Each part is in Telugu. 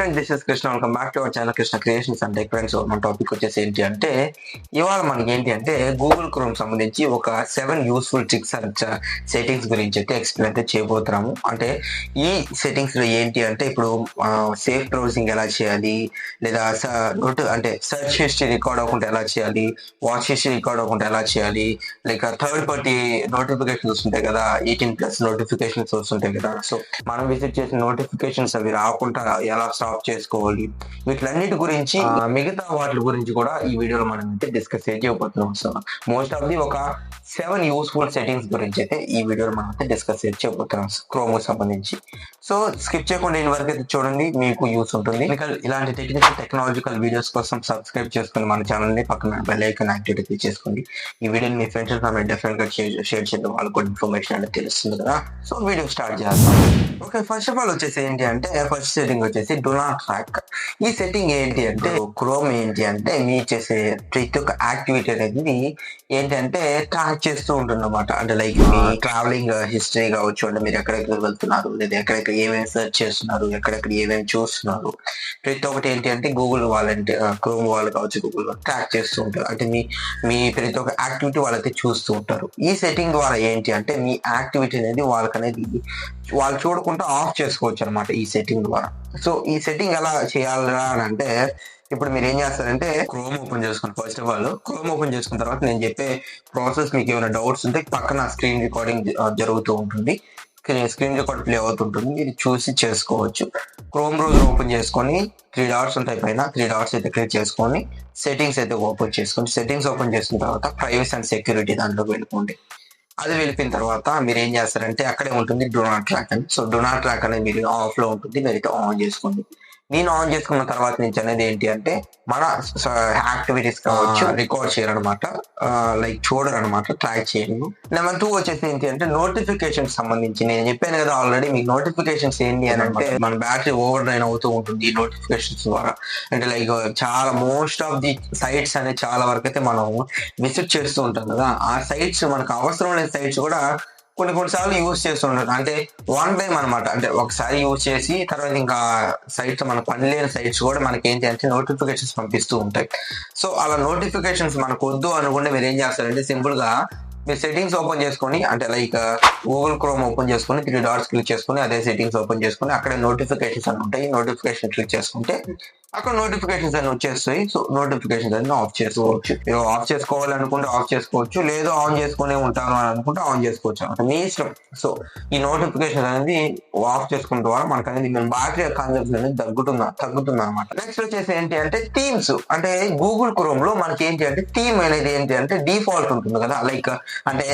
Friends, this is Krishna. Welcome back to our channel Krishna creations and tech friends. మన టాపిక్ వచ్చేసి ఏంటి అంటే, ఇవాళ మనకి ఏంటి అంటే గూగుల్ క్రోమ్ సంబంధించి ఒక 7 యూస్ఫుల్ ట్రిక్స్ అండ్ సెట్టింగ్స్ గురించి అయితే ఎక్స్ప్లెయిన్ అయితే చేయబోతున్నాము. అంటే ఈ సెట్టింగ్స్ లో ఏంటి అంటే, ఇప్పుడు సేఫ్ బ్రౌజింగ్ ఎలా చేయాలి, లేదా అంటే సెర్చ్ హిస్టరీ రికార్డ్ అవ్వకుండా ఎలా చేయాలి, వాచ్ హిస్టరీ రికార్డ్ అవ్వకుండా ఎలా చేయాలి, లైక్ థర్డ్ పార్టీ నోటిఫికేషన్స్ ఉంటాయి కదా, 18+ నోటిఫికేషన్స్ వస్తుంటాయి కదా. సో మనం విజిట్ చేసిన నోటిఫికేషన్స్ అవి రాకుండా ఎలా స్టాప్ చేసుకోవాలి, వీటిలన్నిటి గురించి మిగతా వాటి గురించి కూడా ఈ వీడియోలో మనం అయితే డిస్కస్ చేయబోతున్నాం. సో మోస్ట్ ఆఫ్ ది ఒక 7 యూస్ఫుల్ సెట్టింగ్స్ గురించి అయితే ఈ వీడియోలో మనం అయితే డిస్కస్ చేయబోతున్నాం క్రోమ్ సంబంధించి. సో స్కిప్ చేయకుండా ఇన్ వరకు అయితే చూడండి, మీకు యూస్ ఉంటుంది. ఇలాంటి టెక్నాలజికల్ వీడియోస్ కోసం సబ్స్క్రైబ్ చేసుకుని మన ఛానల్ ని పక్కన బెల్ ఐకాన్ యాక్టివేట్ చేసుకోండి. ఈ వీడియోని మీ ఫ్రెండ్స్ డెఫినెట్ గా షేర్ చేయడం, వాళ్ళకి కూడా ఇన్ఫర్మేషన్ అనేది తెలుస్తుంది కదా. సో వీడియో స్టార్ట్ చేస్తాం. ఓకే, ఫస్ట్ ఆఫ్ ఆల్ వచ్చేసి ఏంటి అంటే, ఫస్ట్ సెట్టింగ్ వచ్చేసి డు నాట్ ట్రాక్. ఈ సెట్టింగ్ ఏంటి అంటే, క్రోమ్ ఏంటి అంటే మీ చేసే ప్రతి ఒక్క యాక్టివిటీ అనేది ఏంటి అంటే ట్రాక్ చేస్తూ ఉంటుంది అనమాట. అంటే లైక్ మీ ట్రావెలింగ్ హిస్టరీ కావచ్చు, అంటే మీరు ఎక్కడెక్కడ వెళ్తున్నారు, లేదా ఎక్కడెక్కడ ఏమేమి సెర్చ్ చేస్తున్నారు, ఎక్కడెక్కడ ఏమేమి చూస్తున్నారు, ప్రతి ఒక్కటి ఏంటి అంటే గూగుల్ వాళ్ళంటే క్రోమ్ వాళ్ళు కావచ్చు, గూగుల్ వాళ్ళు ట్రాక్ చేస్తూ ఉంటారు. అంటే మీ ప్రతి ఒక్క యాక్టివిటీ వాళ్ళైతే చూస్తూ ఉంటారు. ఈ సెట్టింగ్ ద్వారా ఏంటి అంటే మీ యాక్టివిటీ అనేది వాళ్ళు చూడకుండా ఆఫ్ చేసుకోవచ్చు అనమాట ఈ సెట్టింగ్ ద్వారా. సో ఈ సెట్టింగ్ ఎలా చేయాలా అని అంటే, ఇప్పుడు మీరు ఏం చేస్తారంటే క్రోమ్ ఓపెన్ చేసుకోండి. First of all chrome open చేసుకున్న తర్వాత నేను చెప్పే ప్రాసెస్, మీకు ఏమైనా డౌట్స్ ఉంటే పక్కన స్క్రీన్ రికార్డింగ్ జరుగుతూ ఉంటుంది, స్క్రీన్ రికార్డ్ ప్లే అవుతుంటుంది, ఇది చూసి చేసుకోవచ్చు. క్రోమ్ బ్రౌజర్ ఓపెన్ చేసుకొని 3 డాట్స్ ఉంటాయి పైన, 3 డాట్స్ అయితే క్లిక్ చేసుకొని సెట్టింగ్స్ అయితే ఓపెన్ చేసుకోండి. సెట్టింగ్స్ ఓపెన్ చేసుకున్న తర్వాత ప్రైవసీ అండ్ సెక్యూరిటీ దాంట్లోకి వెళ్ళిపోండి. అది వెళ్ళిపోయిన తర్వాత మీరు ఏం చేస్తారంటే, అక్కడే ఉంటుంది డు నాట్ ట్రాక్ అని. సో డు నాట్ ట్రాక్ అనేది మీరు ఆఫ్ లో ఉంటుంది, మీరైతే ఆన్ చేసుకోండి. నేను ఆన్ చేసుకున్న తర్వాత నుంచి అనేది ఏంటి అంటే, మన యాక్టివిటీస్ కావచ్చు రికార్డ్ చేయాలన్నమాట, లైక్ చూడరనమాట, ట్రాక్ చేయను. నెంబర్ 2 వచ్చేసి ఏంటి అంటే నోటిఫికేషన్స్ సంబంధించి. నేను చెప్పాను కదా ఆల్రెడీ, మీకు నోటిఫికేషన్స్ ఏంటి అని అంటే, మన బ్యాటరీ ఓవర్ డ్రైన్ అవుతూ ఉంటుంది ఈ నోటిఫికేషన్స్ ద్వారా. అంటే లైక్ చాలా మోస్ట్ ఆఫ్ ది సైట్స్ అనేది చాలా వరకు అయితే మనం విజిట్ చేస్తూ ఉంటాం కదా, ఆ సైట్స్ మనకు అవసరం లేని సైట్స్ కూడా కొన్నిసార్లు యూజ్ చేస్తుంటారు. అంటే వన్ టైం అనమాట, అంటే ఒకసారి యూజ్ చేసి తర్వాత ఇంకా సైట్స్ మన పని లేని సైట్స్ కూడా మనకి ఏంటి అంటే నోటిఫికేషన్స్ పంపిస్తూ ఉంటాయి. సో అలా నోటిఫికేషన్స్ మనకు వద్దు అనుకుంటే మీరు ఏం చేస్తారంటే, సింపుల్ గా మీరు సెట్టింగ్స్ ఓపెన్ చేసుకొని, అంటే లైక్ గూగుల్ క్రోమ్ ఓపెన్ చేసుకొని 3 డాట్స్ క్లిక్ చేసుకొని అదే సెట్టింగ్స్ ఓపెన్ చేసుకొని అక్కడ నోటిఫికేషన్స్ అని ఉంటాయి, నోటిఫికేషన్ క్లిక్ చేసుకుంటే అక్కడ నోటిఫికేషన్స్ అన్ని వచ్చేస్తాయి. సో నోటిఫికేషన్స్ అన్ని ఆఫ్ చేసుకోవచ్చు. మీరు ఆఫ్ చేసుకోవాలనుకుంటే ఆఫ్ చేసుకోవచ్చు, లేదు ఆన్ చేసుకునే ఉంటాను అని అనుకుంటే ఆన్ చేసుకోవచ్చు అనమాట, మీ ఇష్టం. సో ఈ నోటిఫికేషన్ అనేది ఆఫ్ చేసుకున్న ద్వారా మనకు అనేది బ్యాటరీ కన్సంప్షన్ అనేది తగ్గుతుంది అనమాట. నెక్స్ట్ వచ్చేసి ఏంటి అంటే థీమ్స్. అంటే గూగుల్ క్రోమ్ లో మనకి ఏంటి అంటే థీమ్ అనేది ఏంటి అంటే డిఫాల్ట్ ఉంటుంది కదా, లైక్ అంటే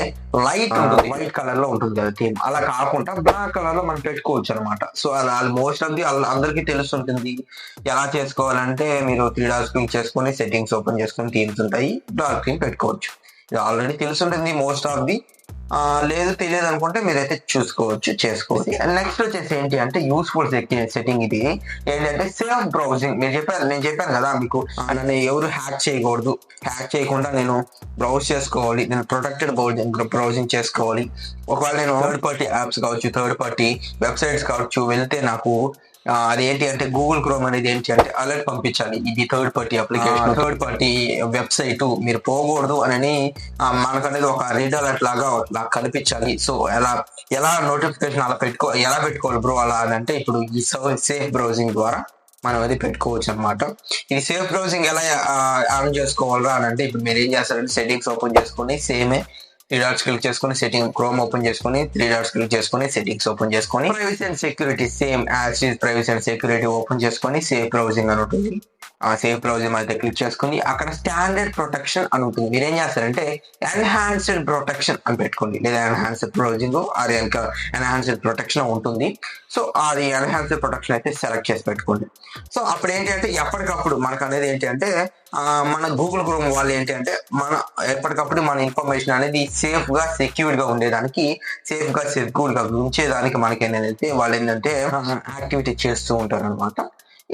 లైట్ ఉంటుంది, వైట్ కలర్ లో ఉంటుంది కదా థీమ్. అలా కాకుండా బ్లాక్ కలర్ లో మనం పెట్టుకోవచ్చు అనమాట. సో అది ఆల్మోస్ట్ అది అందరికీ తెలుస్తుంటుంది. ఎలా చేసుకోవాలంటే, మీరు 3 డాట్స్ క్లిక్ చేసుకొని సెట్టింగ్స్ ఓపెన్ చేసుకొని థీమ్స్ ఉంటాయి, డార్క్ థీమ్ పెట్టుకోవచ్చు. ఇది ఆల్రెడీ తెలుసుంటుంది మోస్ట్ ఆఫ్ ది. లేదు తెలియదు అనుకుంటే మీరైతే చేసుకోవచ్చు. నెక్స్ట్ వచ్చేసి ఏంటి అంటే యూస్ఫుల్ సెట్టింగ్. ఇది ఏంటంటే సేఫ్ బ్రౌజింగ్. నేను చెప్పాను కదా మీకు, నన్ను ఎవరు హ్యాక్ చేయకూడదు, హ్యాక్ చేయకుండా నేను బ్రౌజ్ చేసుకోవాలి, నేను ప్రొటెక్టెడ్ బ్రౌజింగ్ చేసుకోవాలి. ఒకవేళ నేను థర్డ్ పార్టీ యాప్స్ కావచ్చు, థర్డ్ పార్టీ వెబ్సైట్స్ కావచ్చు వెళ్తే నాకు అదేంటి అంటే గూగుల్ క్రోమ్ అనేది ఏంటి అంటే అలర్ట్ పంపించాలి, ఇది third party application, third party website, మీరు పోకూడదు అని మనకనేది ఒక రెడ్ అలర్ట్ లాగా కనిపించాలి. సో ఎలా నోటిఫికేషన్ ఎలా పెట్టుకోవాలి బ్రో అలా అని అంటే, ఇప్పుడు ఈ సేఫ్ బ్రౌజింగ్ ద్వారా మనం అది పెట్టుకోవచ్చు అనమాట. ఇది సేఫ్ బ్రౌజింగ్ ఎలా ఆన్ చేసుకోవాలా అని అంటే, ఇప్పుడు మీరు ఏం చేస్తారంటే సెట్టింగ్స్ ఓపెన్ చేసుకొని సేమే 3 డాట్స్ క్లిక్ చేసుకొని సెట్టింగ్ క్రోమ్ ఓపెన్ చేసుకొని 3 డాట్స్ క్లిక్ చేసుకొని సెట్టింగ్స్ ఓపెన్ చేసుకొని privacy and security same as is privacy and security open చేసుకొని సేఫ్ బ్రౌజింగ్ అని ఉంటుంది. ఆ సేఫ్ బ్రౌజింగ్ అయితే క్లిక్ చేసుకుని అక్కడ స్టాండర్డ్ ప్రొటెక్షన్ అని ఉంటుంది. మీరు ఏం చేస్తారంటే ఎన్హాన్స్డ్ ప్రొటెక్షన్ అని పెట్టుకోండి, లేదా ఎన్హాన్స్డ్ బ్రౌజింగ్ అది ఎన్హాన్స్డ్ ప్రొటెక్షన్ ఉంటుంది. సో అది ఎన్హాన్స్డ్ ప్రొటెక్షన్ అయితే సెలెక్ట్ చేసి పెట్టుకోండి. సో అప్పుడు ఏంటి అంటే ఎప్పటికప్పుడు మనకు అనేది ఏంటి అంటే, మన గూగుల్ క్రోమ్ వాళ్ళు ఏంటి అంటే ఎప్పటికప్పుడు మన ఇన్ఫర్మేషన్ అనేది సేఫ్ గా సెక్యూర్డ్ గా ఉండేదానికి, సేఫ్ గా సెక్యూర్డ్ గా ఉంచేదానికి మనకి ఏంటంటే వాళ్ళు ఏంటంటే యాక్టివిటీ చేస్తూ ఉంటారు అనమాట.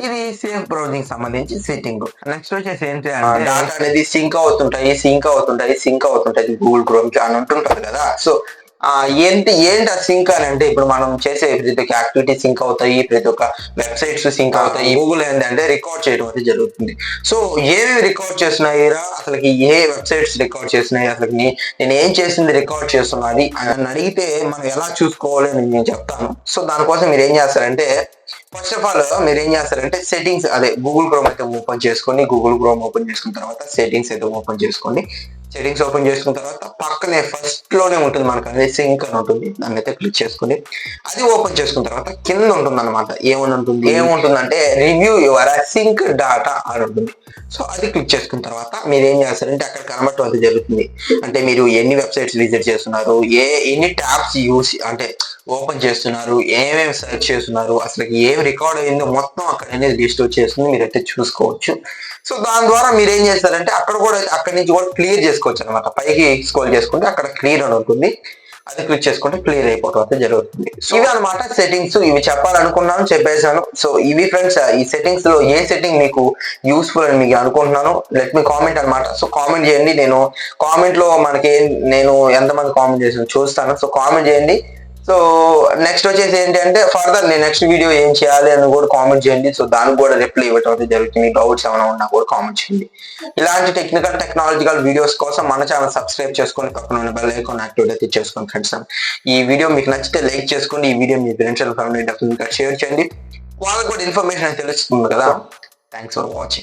ఇది సేఫ్ బ్రౌజింగ్ సంబంధించి సెట్టింగ్. నెక్స్ట్ వచ్చేసి ఏంటి అంటే డేటా అనేది సింక్ అవుతుంటాయి గూగుల్ క్రోమ్ కి అని ఉంటుంటది కదా. సో ఏంటి ఆ సింక్ అని అంటే ఇప్పుడు మనం చేసే ప్రతి ఒక్క యాక్టివిటీ సింక్ అవుతాయి, ప్రతి ఒక్క వెబ్సైట్స్ సింక్ అవుతాయి. గూగుల్ ఏంటంటే రికార్డ్ చేయడం అయితే జరుగుతుంది. సో ఏమేమి రికార్డ్ చేస్తున్నాయిరా, అసలుకి ఏ వెబ్సైట్స్ రికార్డ్ చేస్తున్నాయి, అసలు నేను ఏం చేసింది రికార్డ్ చేస్తున్నది అని అడిగితే మనం ఎలా చూసుకోవాలి అని నేను చెప్తాను. సో దానికోసం మీరు ఏం చేస్తారంటే, ఫస్ట్ ఆఫ్ ఆల్ మీరు ఏం చేస్తారంటే సెట్టింగ్స్, అదే గూగుల్ క్రోమ్ అయితే ఓపెన్ చేసుకోండి. గూగుల్ క్రోమ్ ఓపెన్ చేసుకున్న తర్వాత సెట్టింగ్స్ అయితే ఓపెన్ చేసుకోండి. సెట్టింగ్స్ ఓపెన్ చేసుకున్న తర్వాత పక్కనే ఫస్ట్ లోనే ఉంటుంది మనకు అనేది సింక్ అని ఉంటుంది. దాన్ని అయితే క్లిక్ చేసుకోండి. అది ఓపెన్ చేసుకున్న తర్వాత కింద ఉంటుంది అనమాట. ఏముంటుందంటే రివ్యూ యువర్ సింక్ డాటా అని ఉంటుంది. సో అది క్లిక్ చేసుకున్న తర్వాత మీరు ఏం చేస్తారంటే అక్కడ కనబడటం అయితే జరుగుతుంది. అంటే మీరు ఎన్ని వెబ్సైట్స్ విజిట్ చేస్తున్నారు, ఎన్ని ట్యాబ్స్ యూస్ అంటే ఓపెన్ చేస్తున్నారు, ఏమేమి సెర్చ్ చేస్తున్నారు, అసలు ఏం రికార్డ్ అయిందో మొత్తం అక్కడ అనేది లిస్ట్ వచ్చేస్తుంది. మీరైతే చూసుకోవచ్చు. సో దాని ద్వారా మీరు ఏం చేస్తారంటే అక్కడి నుంచి కూడా క్లియర్ చేసుకోవచ్చు అనమాట. పైకి స్క్రోల్ చేసుకుంటే అక్కడ క్లియర్ అని ఉంటుంది. అది క్లిక్ చేసుకుంటే క్లియర్ అయిపోవడం అయితే జరుగుతుంది. సో ఇవి అనమాట సెట్టింగ్స్. ఇవి చెప్పాలనుకున్నాను, చెప్పేశాను. సో ఇవి ఫ్రెండ్స్, ఈ సెట్టింగ్స్ లో ఏ సెట్టింగ్ మీకు యూస్ఫుల్ అని మీకు అనుకుంటున్నాను. లెట్ మీ కామెంట్ అనమాట. సో కామెంట్ చేయండి. నేను కామెంట్ లో నేను ఎంతమంది కామెంట్ చేసాను చూస్తాను. సో కామెంట్ చేయండి. సో నెక్స్ట్ వచ్చేసి ఏంటంటే ఫర్దర్ నేను నెక్స్ట్ వీడియో ఏం చేయాలి అని కూడా కామెంట్ చేయండి. సో దానికి కూడా రిప్లై ఇవ్వటం అయితే జరుగుతుంది. డౌట్స్ ఏమైనా ఉన్నా కూడా కామెంట్ చేయండి. ఇలాంటి టెక్నాలజికల్ వీడియోస్ కోసం మన ఛానల్ సబ్స్క్రైబ్ చేసుకొని పక్కన ఉన్న బెల్ ఐకాన్ యాక్టివేట్ అయితే చేసుకోండి ఫ్రెండ్స్. ఈ వీడియో మీకు నచ్చితే లైక్ చేసుకోండి. ఈ video me friends and family share చేయండి. వాళ్ళకి కూడా ఇన్ఫర్మేషన్ అయితే తెలుస్తుంది కదా. Thanks for watching.